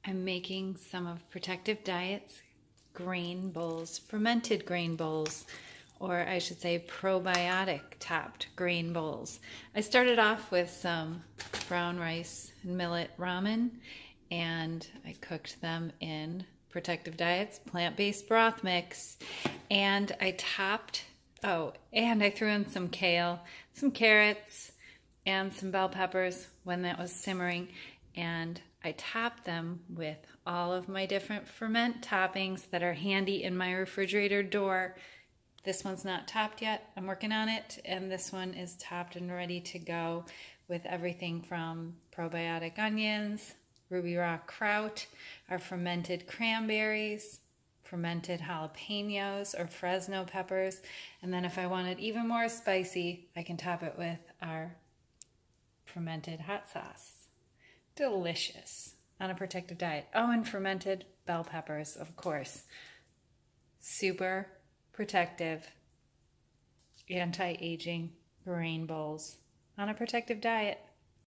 I'm making some of Protective Diet's grain bowls, fermented grain bowls, or I should say probiotic topped grain bowls. I started off with some brown rice and millet ramen, and I cooked them in Protective Diet's plant-based broth mix, and I topped, and I threw in some kale, some carrots, and some bell peppers when that was simmering, and I topped them with all of my different ferment toppings that are handy in my refrigerator door. This one's not topped yet. I'm working on it, and this one is topped and ready to go with everything from probiotic onions, ruby raw kraut, our fermented cranberries, fermented jalapenos or Fresno peppers, and then if I want it even more spicy, I can top it with our fermented hot sauce. Delicious on a Protective Diet. Oh, and fermented bell peppers, of course. Super protective, anti-aging grain bowls on a Protective Diet.